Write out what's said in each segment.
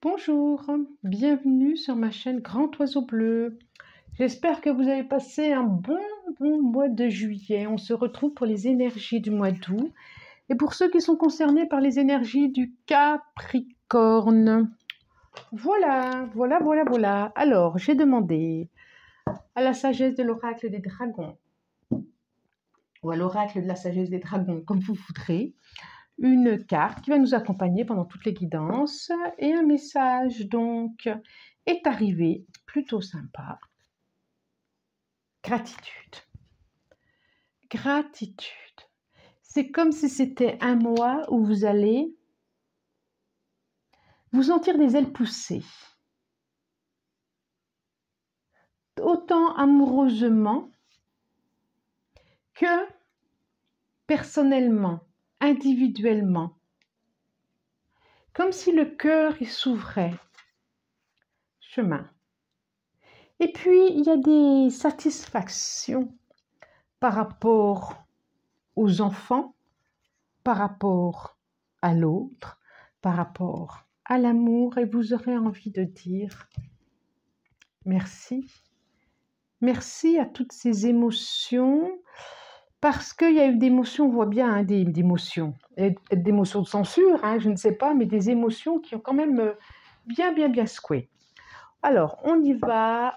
Bonjour, bienvenue sur ma chaîne Grand Oiseau Bleu. J'espère que vous avez passé un bon mois de juillet. On se retrouve pour les énergies du mois d'août et pour ceux qui sont concernés par les énergies du Capricorne. Voilà. Alors, j'ai demandé à la sagesse de l'oracle des dragons ou à l'oracle de la sagesse des dragons, comme vous voudrez, une carte qui va nous accompagner pendant toutes les guidances et un message donc est arrivé plutôt sympa. Gratitude. C'est comme si c'était un mois où vous allez vous sentir des ailes poussées, autant amoureusement que personnellement, individuellement, comme si le cœur s'ouvrait chemin. Et puis, il y a des satisfactions par rapport aux enfants, par rapport à l'autre, par rapport à l'amour, et vous aurez envie de dire merci. Merci à toutes ces émotions, parce qu'il y a eu des émotions, on voit bien, hein, des émotions de censure, hein, je ne sais pas, mais des émotions qui ont quand même bien secoué. Alors, on y va,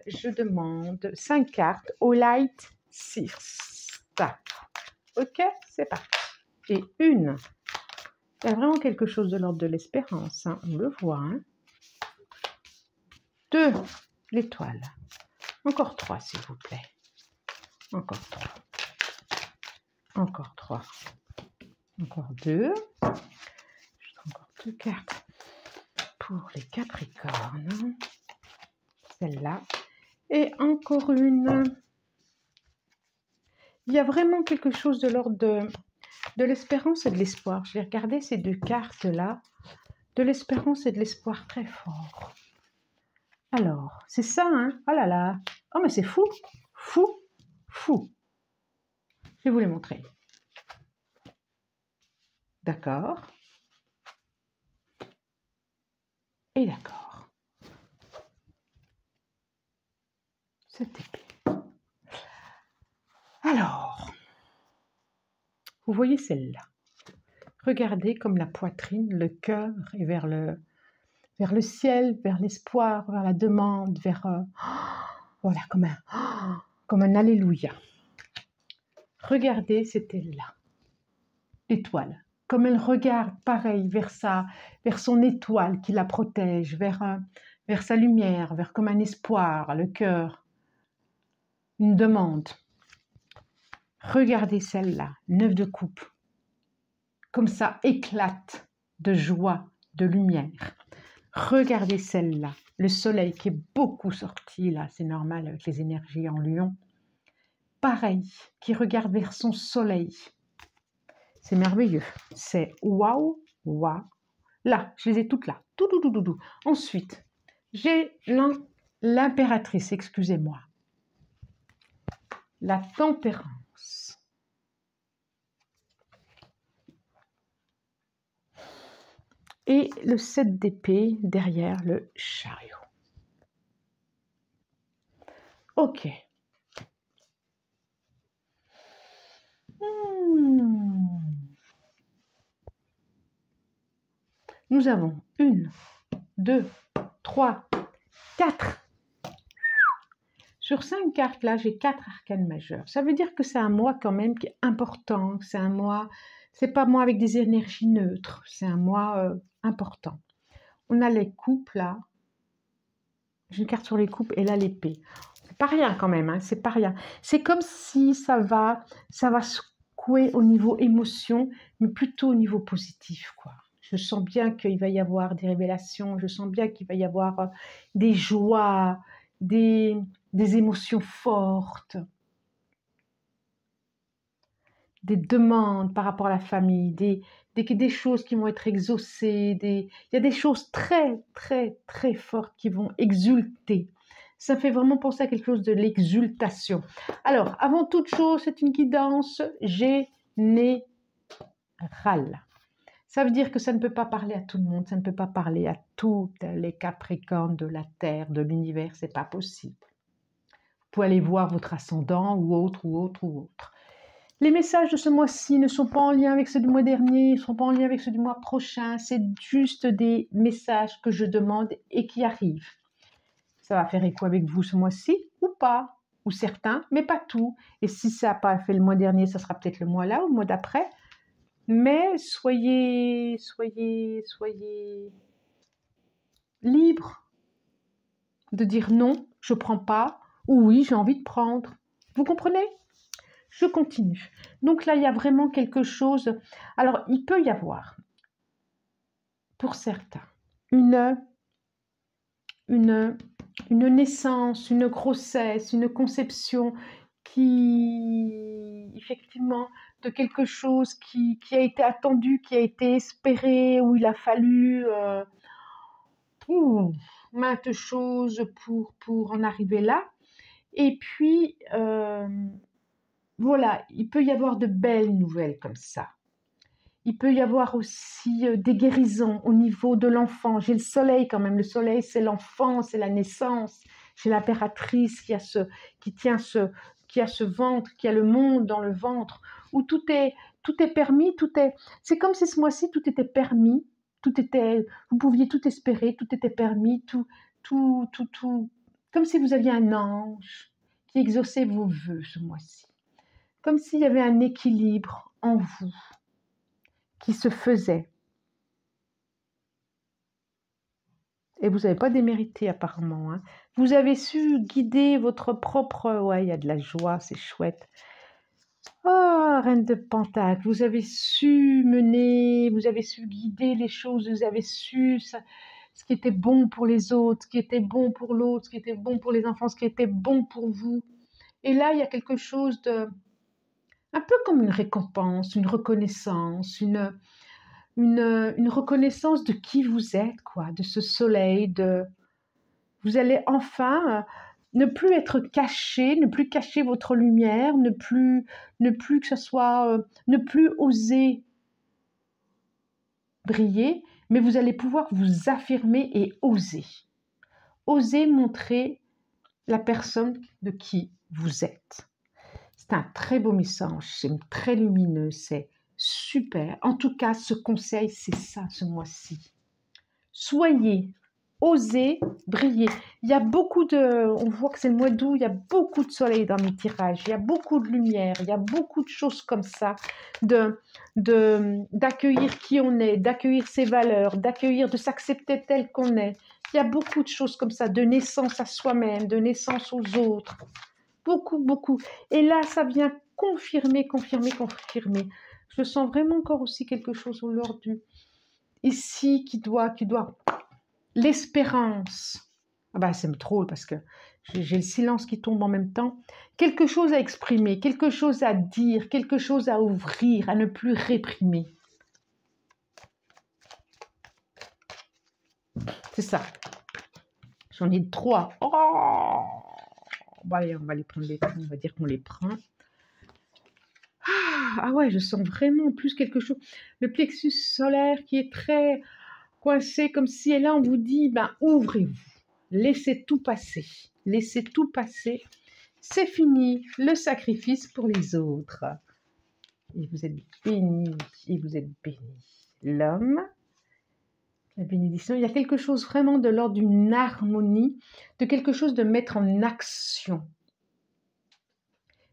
je demande 5 cartes au Light 6. Ok, c'est parti. Et une, il y a vraiment quelque chose de l'ordre de l'espérance, hein, on le voit. Hein. 2, l'étoile. Encore 3, s'il vous plaît. Encore 3. Encore 3. Encore 2. Juste encore 2 cartes pour les Capricornes. Celle-là. Et encore une. Il y a vraiment quelque chose de l'ordre de l'espérance et de l'espoir. Je vais regarder ces 2 cartes-là. De l'espérance et de l'espoir très fort. Alors, c'est ça, hein? Oh là là! Oh, mais c'est fou! Fou! Je vais vous les montrer. D'accord. Et d'accord. Cette épée. Alors, vous voyez celle-là. Regardez comme la poitrine, le cœur est vers le ciel, vers l'espoir, vers la demande, vers... voilà, comme un alléluia. Regardez cette aile-là, l'étoile. Comme elle regarde, pareil, vers son étoile qui la protège, vers sa lumière, vers comme un espoir, le cœur, une demande. Regardez celle-là, 9 de coupe, comme ça éclate de joie, de lumière. Regardez celle-là, le soleil qui est beaucoup sorti là, c'est normal avec les énergies en lion. Pareil, qui regarde vers son soleil. C'est merveilleux, c'est waouh. Là, je les ai toutes là, tout. Ensuite, j'ai l'impératrice, excusez-moi. La tempérance. Et le 7 d'épée derrière le chariot. Ok. Nous avons 1, 2, 3, 4. Sur 5 cartes là, j'ai 4 arcanes majeures. Ça veut dire que c'est un mois quand même qui est important. C'est un mois, c'est pas un mois avec des énergies neutres. C'est un mois important. On a les coupes là. J'ai une carte sur les coupes et là l'épée. C'est pas rien quand même, hein, c'est pas rien. C'est comme si ça va secouer au niveau émotion, mais plutôt au niveau positif, quoi. Je sens bien qu'il va y avoir des révélations, je sens bien qu'il va y avoir des joies, des émotions fortes, des demandes par rapport à la famille, des choses qui vont être exaucées, il y a des choses très fortes qui vont exulter. Ça fait vraiment penser à quelque chose de l'exultation. Alors, avant toute chose, c'est une guidance générale. Ça veut dire que ça ne peut pas parler à tout le monde, ça ne peut pas parler à tous les Capricornes de la Terre, de l'univers, c'est pas possible. Vous pouvez aller voir votre ascendant ou autre, ou autre, ou autre. Les messages de ce mois-ci ne sont pas en lien avec ceux du mois dernier, ils ne sont pas en lien avec ceux du mois prochain, c'est juste des messages que je demande et qui arrivent. Ça va faire écho avec vous ce mois-ci ou pas, ou certains, mais pas tout. Et si ça n'a pas fait le mois dernier, ça sera peut-être le mois là ou le mois d'après. Mais soyez libre de dire non, je ne prends pas, ou oui, j'ai envie de prendre. Vous comprenez? Je continue. Donc là, il y a vraiment quelque chose. Alors, il peut y avoir, pour certains, une naissance, une grossesse, une conception qui, effectivement, de quelque chose qui a été attendu, qui a été espéré, où il a fallu maintes choses pour en arriver là. Et puis, voilà, il peut y avoir de belles nouvelles comme ça. Il peut y avoir aussi des guérisons au niveau de l'enfant. J'ai le soleil quand même. Le soleil, c'est l'enfant, c'est la naissance. J'ai l'impératrice qui a ce ventre, qui a le monde dans le ventre, où tout est permis, c'est comme si ce mois-ci, tout était permis, vous pouviez tout espérer, tout était permis, tout, comme si vous aviez un ange qui exauçait vos vœux ce mois-ci. Comme s'il y avait un équilibre en vous qui se faisait. Et vous n'avez pas démérité apparemment. Hein. Vous avez su guider votre propre... Ouais, il y a de la joie, c'est chouette. Oh, Reine de Pentacle, vous avez su mener, vous avez su guider les choses, vous avez su ce qui était bon pour les autres, ce qui était bon pour l'autre, ce qui était bon pour les enfants, ce qui était bon pour vous. Et là, il y a quelque chose de... un peu comme une récompense, une reconnaissance, une reconnaissance de qui vous êtes, quoi, de ce soleil, vous allez enfin ne plus être caché, ne plus cacher votre lumière, ne plus que ce soit, ne plus oser briller, mais vous allez pouvoir vous affirmer et oser. Oser montrer la personne de qui vous êtes. C'est un très beau message, c'est très lumineux, c'est super. En tout cas, ce conseil, c'est ça ce mois-ci. Soyez, osez briller. Il y a beaucoup on voit que c'est le mois d'août, il y a beaucoup de soleil dans mes tirages, il y a beaucoup de lumière, il y a beaucoup de choses comme ça, d'accueillir qui on est, d'accueillir ses valeurs, d'accueillir, de s'accepter tel qu'on est. Il y a beaucoup de choses comme ça, de naissance à soi-même, de naissance aux autres. Beaucoup, beaucoup. Et là, ça vient confirmer. Je sens vraiment encore aussi quelque chose au lors ici qui doit l'espérance. Ah bah, c'est drôle parce que j'ai le silence qui tombe en même temps. Quelque chose à exprimer, quelque chose à dire, quelque chose à ouvrir, à ne plus réprimer. C'est ça. J'en ai 3. Oh, bah, allez, on va les prendre on va dire qu'on les prend. Ah ouais, je sens vraiment plus quelque chose. Le plexus solaire qui est très coincé comme si, et là on vous dit, ben ouvrez-vous, laissez tout passer, c'est fini, le sacrifice pour les autres. Et vous êtes bénis, L'homme, la bénédiction, il y a quelque chose vraiment de l'ordre d'une harmonie, de quelque chose de mettre en action.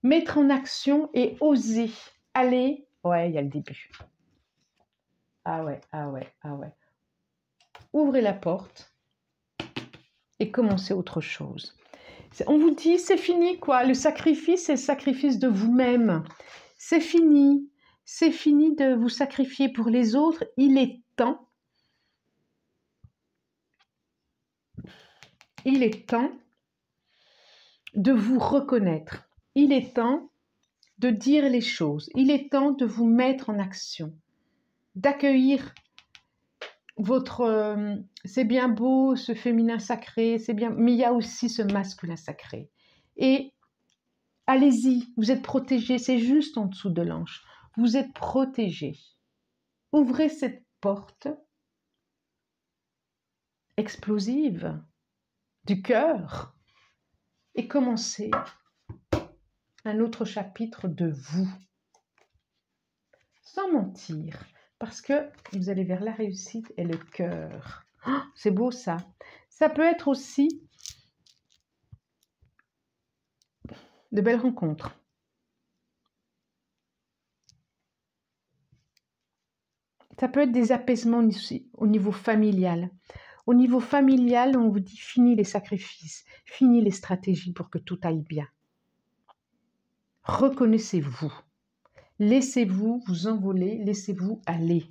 Mettre en action et oser aller, ouais, il y a le début. Ah ouais. Ouvrez la porte et commencez autre chose. On vous dit, c'est fini, quoi. Le sacrifice, c'est le sacrifice de vous-même. C'est fini. C'est fini de vous sacrifier pour les autres. Il est temps. Il est temps de vous reconnaître. Il est temps de dire les choses. Il est temps de vous mettre en action. D'accueillir c'est bien beau, ce féminin sacré, c'est bien, mais il y a aussi ce masculin sacré. Et allez-y, vous êtes protégés, c'est juste en dessous de l'ange. Vous êtes protégés. Ouvrez cette porte explosive du cœur et commencer un autre chapitre de vous. Sans mentir, parce que vous allez vers la réussite et le cœur. Oh, c'est beau ça. Ça peut être aussi de belles rencontres. Ça peut être des apaisements aussi, au niveau familial. Au niveau familial, on vous dit fini les sacrifices, fini les stratégies pour que tout aille bien. Reconnaissez-vous. Laissez-vous vous envoler, laissez-vous aller.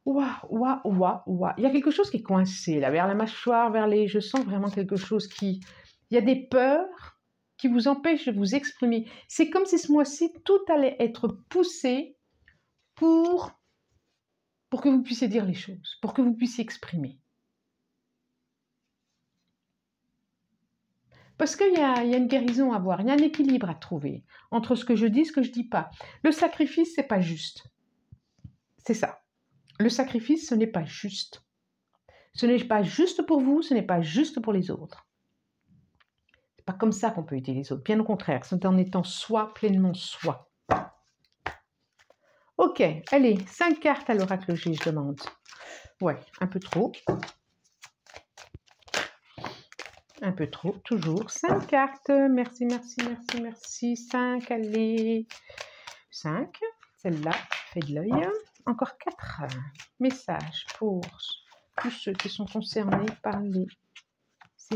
Ouah, ouah, ouah, ouah. Il y a quelque chose qui est coincé là, vers la mâchoire, vers les... Je sens vraiment quelque chose qui... Il y a des peurs qui vous empêchent de vous exprimer. C'est comme si ce mois-ci, tout allait être poussé pour que vous puissiez dire les choses, pour que vous puissiez exprimer. Parce qu'il y a une guérison à voir, il y a un équilibre à trouver entre ce que je dis et ce que je ne dis pas. Le sacrifice, ce n'est pas juste. C'est ça. Le sacrifice, ce n'est pas juste. Ce n'est pas juste pour vous, ce n'est pas juste pour les autres. Ce n'est pas comme ça qu'on peut aider les autres. Bien au contraire, c'est en étant soi, pleinement soi. Ok, allez, 5 cartes à l'oracle G, je demande. Ouais, un peu trop. Un peu trop, toujours. 5 cartes. Merci, merci, merci, merci. 5, allez. 5. Celle-là fait de l'œil. Encore 4. Messages pour tous ceux qui sont concernés par les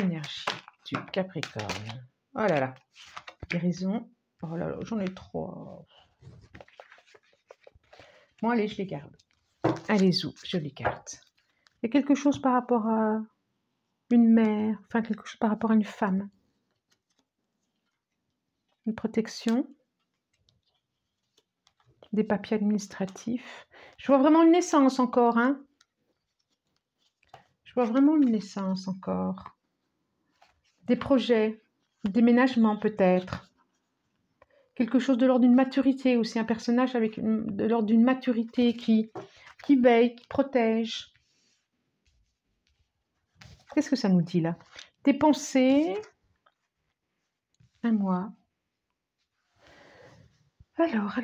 énergies du Capricorne. Oh là là. Guérison. Oh là là, j'en ai 3. Bon, allez, je les garde. Allez-y, je les garde. Il y a quelque chose par rapport à une mère, enfin quelque chose par rapport à une femme. Une protection. Des papiers administratifs. Je vois vraiment une naissance encore, hein. Je vois vraiment une naissance encore. Des projets, déménagement peut-être. Quelque chose de l'ordre d'une maturité aussi, un personnage avec de l'ordre d'une maturité qui veille, qui protège. Qu'est-ce que ça nous dit là? Des pensées. Un mois. Alors.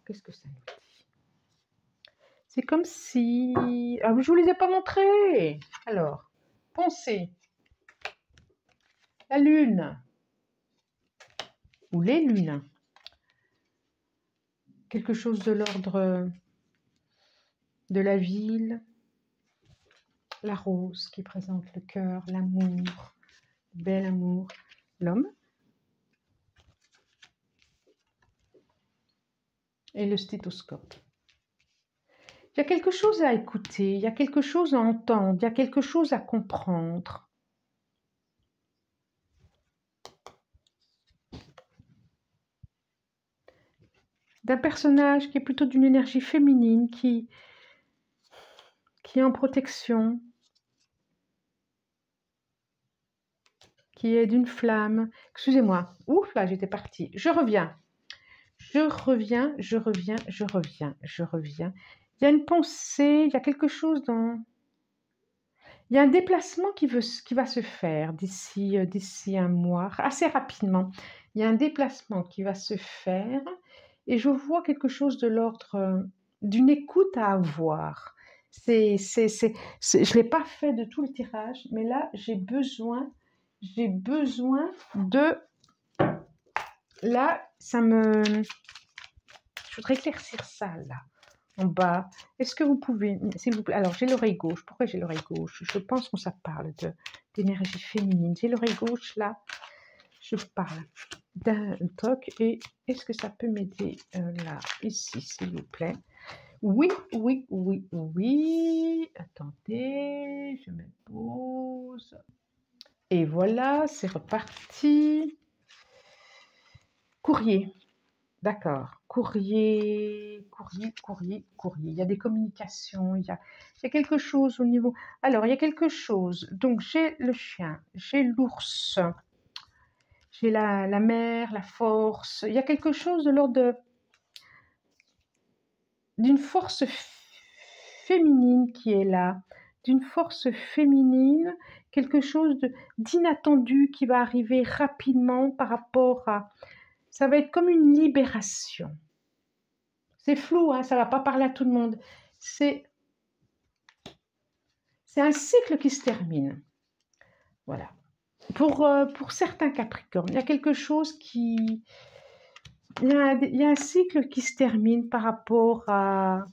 Qu'est-ce que ça nous dit? C'est comme si... Ah, je ne vous les ai pas montrés. Alors, pensez. La lune. Ou les lunes. Quelque chose de l'ordre de la ville. La rose qui présente le cœur, l'amour, le bel amour. L'homme. Et le stéthoscope. Il y a quelque chose à écouter, il y a quelque chose à entendre, il y a quelque chose à comprendre. D'un personnage qui est plutôt d'une énergie féminine, qui est en protection, qui est d'une flamme. Excusez-moi, ouf là j'étais partie. Je reviens. Il y a une pensée, il y a quelque chose dans... Il y a un déplacement qui va se faire d'ici un mois, assez rapidement. Il y a un déplacement qui va se faire et je vois quelque chose de l'ordre d'une écoute à avoir. Je ne l'ai pas fait de tout le tirage, mais là, j'ai besoin de... Là, je voudrais éclaircir ça, là, en bas. Est-ce que vous pouvez, s'il vous plaît... Alors, j'ai l'oreille gauche. Pourquoi j'ai l'oreille gauche? Je pense que ça parle d'énergie féminine. J'ai l'oreille gauche, là. Je parle d'un toc. Et est-ce que ça peut m'aider là, ici, s'il vous plaît? Oui. Attendez, je me pose. Et voilà, c'est reparti. Courrier. D'accord. Courrier. Il y a des communications, il y a quelque chose au niveau... Alors, il y a quelque chose. Donc, j'ai le chien, j'ai l'ours, j'ai la mer, la force. Il y a quelque chose de l'ordre de... d'une force féminine qui est là, d'une force féminine, quelque chose d'inattendu qui va arriver rapidement par rapport à... Ça va être comme une libération. C'est flou, hein, ça ne va pas parler à tout le monde. C'est un cycle qui se termine. Voilà. Pour certains Capricornes, il y a quelque chose qui... Il y a un cycle qui se termine par rapport à...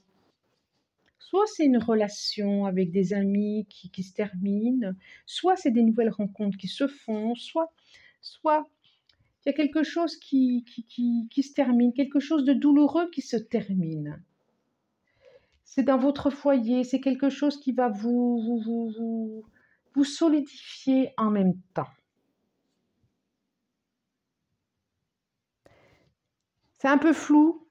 Soit c'est une relation avec des amis qui se termine, soit c'est des nouvelles rencontres qui se font, soit il y a quelque chose qui se termine, quelque chose de douloureux qui se termine. C'est dans votre foyer, c'est quelque chose qui va vous solidifier en même temps. C'est un peu flou,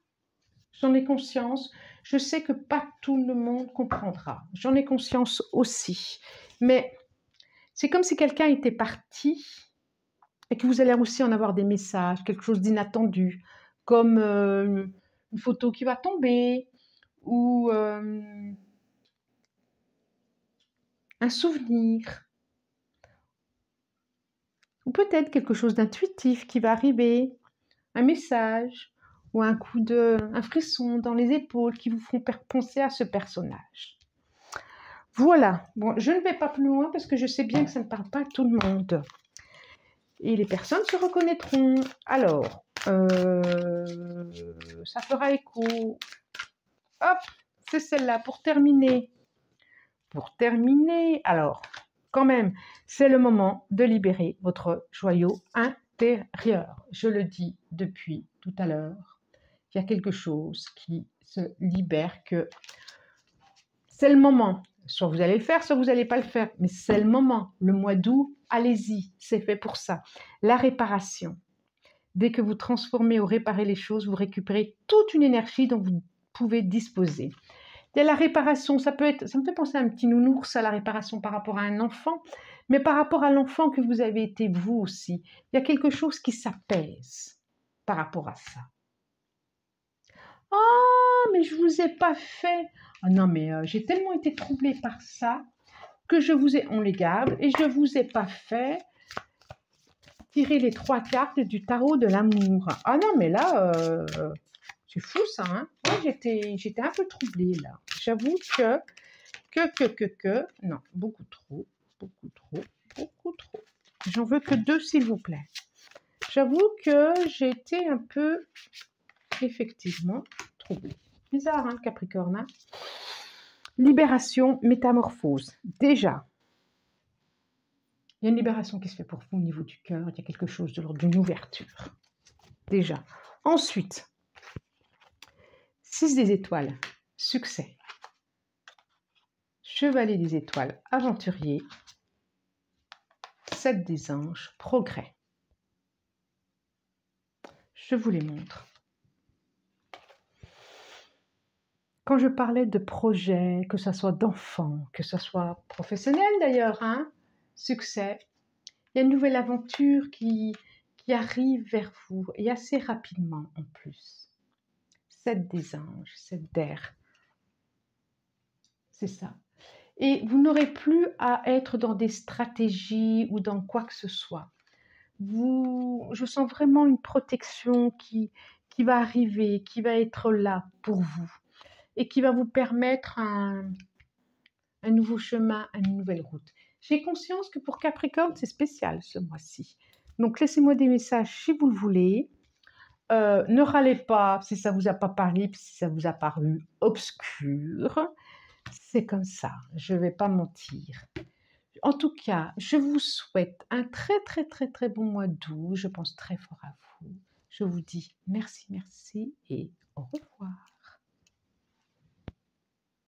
j'en ai conscience. Je sais que pas tout le monde comprendra. J'en ai conscience aussi. Mais c'est comme si quelqu'un était parti et que vous allez aussi en avoir des messages, quelque chose d'inattendu, comme une photo qui va tomber ou un souvenir. Ou peut-être quelque chose d'intuitif qui va arriver, un message ou un frisson dans les épaules qui vous font penser à ce personnage. Voilà, bon, je ne vais pas plus loin parce que je sais bien que ça ne parle pas à tout le monde. Et les personnes se reconnaîtront. Alors, ça fera écho. Hop, c'est celle-là pour terminer. Pour terminer, alors, quand même, c'est le moment de libérer votre joyau intérieur. Je le dis depuis tout à l'heure. Il y a quelque chose qui se libère, que c'est le moment. Soit vous allez le faire, soit vous n'allez pas le faire. Mais c'est le moment. Le mois d'août, allez-y, c'est fait pour ça. La réparation. Dès que vous transformez ou réparez les choses, vous récupérez toute une énergie dont vous pouvez disposer. Il y a la réparation, ça me fait penser à un petit nounours, à la réparation par rapport à un enfant, mais par rapport à l'enfant que vous avez été vous aussi. Il y a quelque chose qui s'apaise par rapport à ça. Ah, mais je ne vous ai pas fait. Ah non, mais j'ai tellement été troublée par ça que on les garde, et je ne vous ai pas fait tirer les 3 cartes du tarot de l'amour. Ah non, mais là, c'est fou ça, hein. Moi, j'étais un peu troublée là. J'avoue non, beaucoup trop. J'en veux que 2, s'il vous plaît. J'avoue que j'ai été un peu, effectivement, troublée. Bizarre, hein, Capricorne, hein. Libération, métamorphose. Déjà, il y a une libération qui se fait pour vous au niveau du cœur. Il y a quelque chose de l'ordre d'une ouverture. Déjà. Ensuite, 6 des étoiles, succès. Chevalier des étoiles, aventurier. 7 des anges, progrès. Je vous les montre. Quand je parlais de projets, que ce soit d'enfants, que ce soit professionnel d'ailleurs, hein, succès, il y a une nouvelle aventure qui arrive vers vous, et assez rapidement en plus. 7 des anges, 7 d'air. C'est ça. Et vous n'aurez plus à être dans des stratégies ou dans quoi que ce soit. Je sens vraiment une protection qui va arriver, qui va être là pour vous et qui va vous permettre un nouveau chemin, une nouvelle route. J'ai conscience que pour Capricorne, c'est spécial ce mois-ci. Donc, laissez-moi des messages si vous le voulez. Ne râlez pas si ça ne vous a pas parlé, si ça vous a paru obscur. C'est comme ça, je ne vais pas mentir. En tout cas, je vous souhaite un très, très, très, très bon mois d'août. Je pense très fort à vous. Je vous dis merci et au revoir.